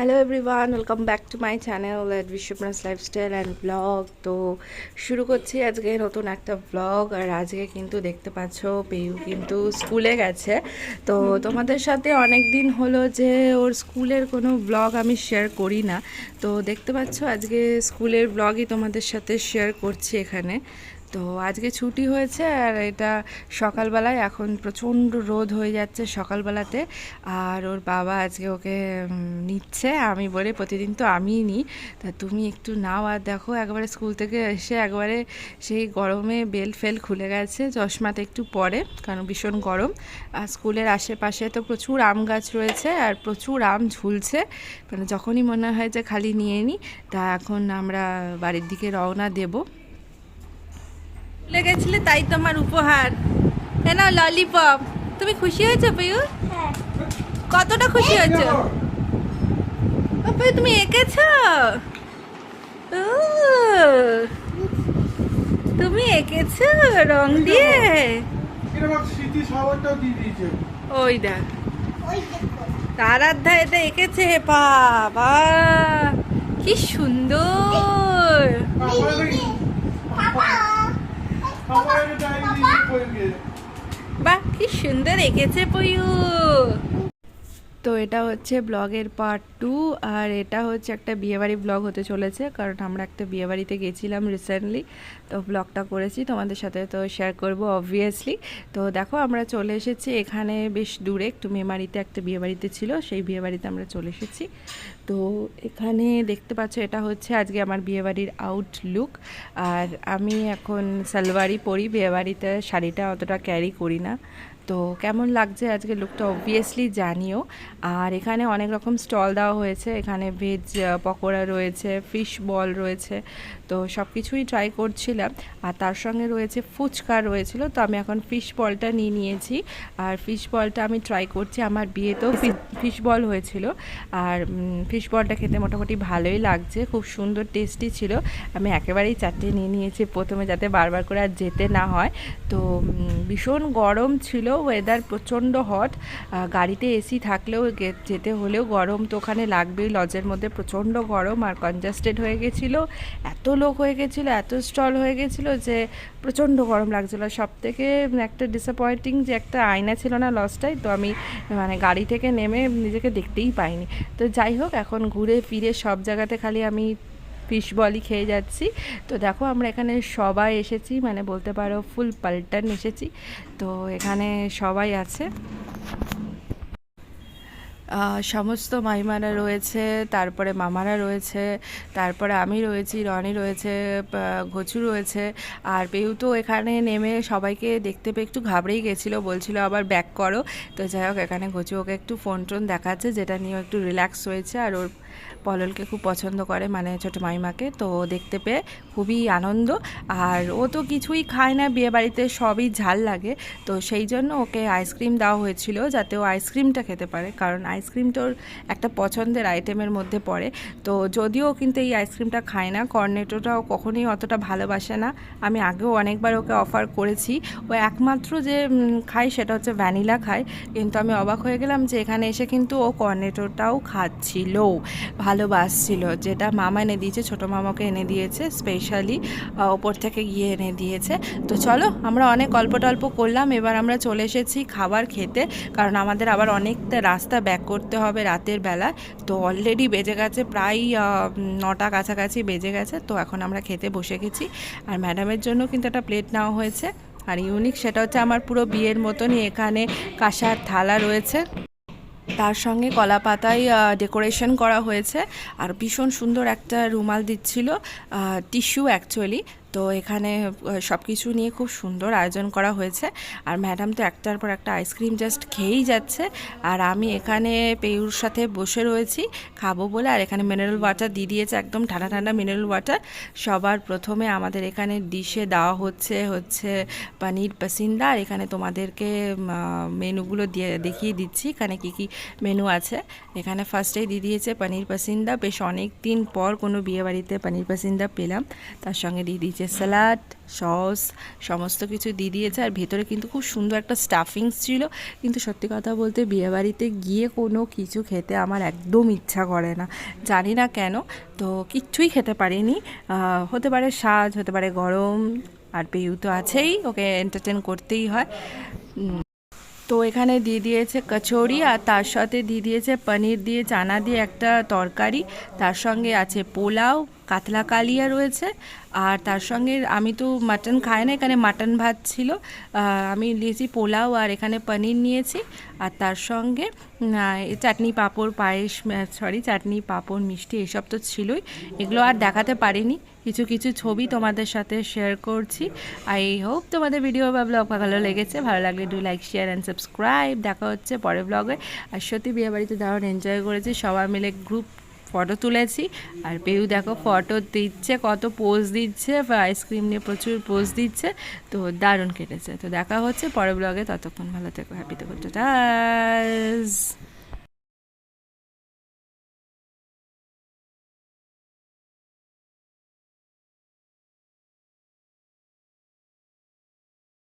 Hello everyone, welcome back to my channel at বিশ্বপ্রাস lifestyle and blog. তো শুরু করছি আজকে নতুন একটা ব্লগ। আর আজকে কিন্তু দেখতে পাচ্ছ পেয়ু কিন্তু স্কুলে গেছে। তো তোমাদের সাথে অনেক দিন হলো যে ওর স্কুলের কোনো ব্লগ আমি শেয়ার করি না। তো দেখতে পাচ্ছ আজকে স্কুলের ব্লগই তোমাদের সাথে শেয়ার করছি এখানে। তো আজকে ছুটি হয়েছে আর এটা সকালবেলায়, এখন প্রচণ্ড রোদ হয়ে যাচ্ছে সকালবেলাতে। আর ওর বাবা আজকে ওকে নিচ্ছে, আমি বলে প্রতিদিন তো আমিই নিই, তা তুমি একটু নাও। আর দেখো একবারে স্কুল থেকে এসে একবারে সেই গরমে বেল ফেল খুলে গেছে, চশমাতে একটু পরে কারণ ভীষণ গরম। আর স্কুলের আশেপাশে তো প্রচুর আম গাছ রয়েছে আর প্রচুর আম ঝুলছে, মানে যখনই মনে হয় যে খালি নিয়ে নিই। তা এখন আমরা বাড়ির দিকে রওনা দেবো। ভুলে গেছিলে তাই তোমার উপহার, না ললিপপ। তুমি খুশি হয়েছো পেয়ু? কতটা খুশি হয়েছো? পেয়ু তুমি এঁকেছো? ও, তুমি এঁকেছো রং দিয়ে? ওই দেখ, তার অধ্যায় এটা এঁকেছে। বাবা কি সুন্দর! বাহ কি সুন্দর এঁকেছে পয়ু। তো এটা হচ্ছে ব্লগের পার্ট 2। আর এটা হচ্ছে একটা বিয়েবাড়ি ব্লগ হতে চলেছে, কারণ আমরা একটা বিয়েবাড়িতে গেছিলাম রিসেন্টলি। তো ব্লগটা করেছি তোমাদের সাথে, তো শেয়ার করব অবভিয়াসলি। তো দেখো আমরা চলে এসেছি এখানে বেশ দূরে, একটু মেমারিতে একটা বিয়েবাড়িতে ছিল, সেই বিয়েবাড়িতে আমরা চলে এসেছি। তো এখানে দেখতে পাচ্ছ এটা হচ্ছে আজকে আমার বিয়েবাড়ির আউটলুক। আর আমি এখন সালোয়ারই পরি, বিয়েবাড়িতে শাড়িটা অতটা ক্যারি করি না। তো কেমন লাগছে আজকে লুকটা অবভিয়াসলি জানিও। আর এখানে অনেক রকম স্টল দেওয়া হয়েছে, এখানে ভেজ পকোড়া রয়েছে, ফিশ বল রয়েছে, তো সব কিছুই ট্রাই করছিলাম। আর তার সঙ্গে রয়েছে ফুচকা রয়েছিল, তো আমি এখন ফিশ বলটা নিয়ে নিয়েছি। আর ফিশ বলটা আমি ট্রাই করছি, আমার বিয়েতেও ফিশ বল হয়েছিল। আর ফিশ বলটা খেতে মোটামুটি ভালোই লাগছে, খুব সুন্দর টেস্টি ছিল। আমি একেবারেই চারটে নিয়ে নিয়েছি প্রথমে, যাতে বারবার করে আর যেতে না হয়। তো ভীষণ গরম ছিল, ওয়েদার প্রচণ্ড হট। গাড়িতে এসি থাকলেও যেতে হলেও গরম তো ওখানে লাগবেই, লজের মধ্যে প্রচণ্ড গরম আর কনজাস্টেড হয়ে গেছিলো, এত লোক হয়ে গেছিলো, এত স্টল হয়ে গেছিলো যে প্রচণ্ড গরম লাগছিলো। সব থেকে একটা ডিসঅ্যাপয়েন্টিং যে একটা আয়না ছিল না লজটাই, তো আমি মানে গাড়ি থেকে নেমে নিজেকে দেখতেই পাইনি। তো যাই হোক, এখন ঘুরে ফিরে সব জায়গাতে খালি আমি ফিশ বলই খেয়ে যাচ্ছি। তো দেখো আমরা এখানে সবাই এসেছি, মানে বলতে পারো ফুল পাল্টান এসেছি। তো এখানে সবাই আছে, সমস্ত মাইমারা রয়েছে, তারপরে মামারা রয়েছে, তারপরে আমি রয়েছি, রনি রয়েছে, ঘচু রয়েছে। আর পেউ তো এখানে নেমে সবাইকে দেখতে পেয়ে একটু ঘাবড়েই গেছিলো, বলছিল আবার ব্যাক করো। তো যাই হোক, এখানে ঘচু ওকে একটু ফোন টোন দেখাচ্ছে, যেটা নিয়ে একটু রিল্যাক্স হয়েছে। আর ওর পললকে খুব পছন্দ করে, মানে ছোটো মাইমাকে, তো দেখতে পেয়ে খুবই আনন্দ। আর ও তো কিছুই খায় না বিয়েবাড়িতে, সবই ঝাল লাগে। তো সেই জন্য ওকে আইসক্রিম দেওয়া হয়েছিল, যাতে ও আইসক্রিমটা খেতে পারে, কারণ আইসক্রিম তোর একটা পছন্দের আইটেমের মধ্যে পড়ে। তো যদিও কিন্তু এই আইসক্রিমটা খায় না, কর্নেটোটাও কখনোই অতটা ভালোবাসে না। আমি আগেও অনেকবার ওকে অফার করেছি, ও একমাত্র যে খায় সেটা হচ্ছে ভ্যানিলা খায়। কিন্তু আমি অবাক হয়ে গেলাম যে এখানে এসে কিন্তু ও কর্নেটোটাও খাচ্ছিল, ভালোবাসছিল, যেটা মামা এনে দিয়েছে, ছোটো মামাকে এনে দিয়েছে স্পেশালি, ওপর থেকে গিয়ে এনে দিয়েছে। তো চলো, আমরা অনেক গল্প টল্প করলাম, এবার আমরা চলে এসেছি খাবার খেতে, কারণ আমাদের আবার অনেকটা রাস্তা ব্যাক করতে হবে রাতের বেলা। তো অলরেডি বেজে গেছে প্রায় 9টা কাছাকাছি বেজে গেছে। তো এখন আমরা খেতে বসে গেছি। আর ম্যাডামের জন্য কিন্তু একটা প্লেট নেওয়া হয়েছে, আর ইউনিক সেটা হচ্ছে আমার পুরো বিয়ের মতনই এখানে কাঁসার থালা রয়েছে, তার সঙ্গে কলা পাতায় ডেকোরেশন করা হয়েছে। আর ভীষণ সুন্দর একটা রুমাল দিচ্ছিল, টিস্যু অ্যাকচুয়ালি। তো এখানে সব কিছু নিয়ে খুব সুন্দর আয়োজন করা হয়েছে। আর ম্যাডাম তো একটার পর একটা আইসক্রিম জাস্ট খেয়েই যাচ্ছে, আর আমি এখানে পেয়ুর সাথে বসে রয়েছি খাবো বলে। আর এখানে মিনারেল ওয়াটার দিয়ে দিয়েছে, একদম ঠান্ডা ঠান্ডা মিনারেল ওয়াটার। সবার প্রথমে আমাদের এখানে ডিশে দেওয়া হচ্ছে পনির পাসিন্দা। আর এখানে তোমাদেরকে মেনুগুলো দেখিয়ে দিচ্ছি, এখানে কী কী মেনু আছে। এখানে ফার্স্টেই দিয়ে দিয়েছে পনির পাসিন্দা, বেশ অনেক দিন পর কোনো বিয়েবাড়িতে পনির পাসিন্দা পেলাম। তার সঙ্গে দিয়ে দিয়েছে নিচে স্যালাড সস সমস্ত কিছু দিয়ে দিয়েছে। আর ভেতরে কিন্তু খুব সুন্দর একটা স্টাফিংস ছিল, কিন্তু সত্যি কথা বলতে বিয়েবাড়িতে গিয়ে কোনো কিছু খেতে আমার একদম ইচ্ছা করে না, জানি না কেন। তো কিচ্ছুই খেতে পারিনি। হতে পারে সাজ, হতে পারে গরম, আর পেয়ু তো আছেই, ওকে এন্টারটেন করতেই হয়। তো এখানে দিয়ে দিয়েছে কচুরি, আর তার সাথে দিয়ে দিয়েছে পনির দিয়ে চানা দিয়ে একটা তরকারি, তার সঙ্গে আছে পোলাও, কাতলা কালিয়া রয়েছে, আর তার সঙ্গে আমি তো মাটন খাই না, এখানে মাটন ভাত ছিল। আমি নিয়েছি পোলাও আর এখানে পনির নিয়েছি, আর তার সঙ্গে চাটনি পাঁপড় পায়েস, চাটনি পাঁপড় মিষ্টি এসব তো ছিলই। এগুলো আর দেখাতে পারিনি, কিছু কিছু ছবি তোমাদের সাথে শেয়ার করছি। আই হোপ তোমাদের ভিডিও বা ব্লগ ভালো লেগেছে। ভালো লাগলে do like share and subscribe. দেখা হচ্ছে পরের ব্লগে। আর সত্যি বিয়েবাড়িতে দারুণ এনজয় করেছি, সবাই মিলে গ্রুপ ফটো তুলেছি। আর পেউ দেখো ফটো দিচ্ছে, কত পোজ দিচ্ছে, আইসক্রিম নিয়ে প্রচুর পোজ দিচ্ছে, তো দারুণ কেটেছে। তো দেখা হচ্ছে পরের ব্লগে, ততক্ষণ ভালো থেকো, হ্যাপি থেকো, টাটা।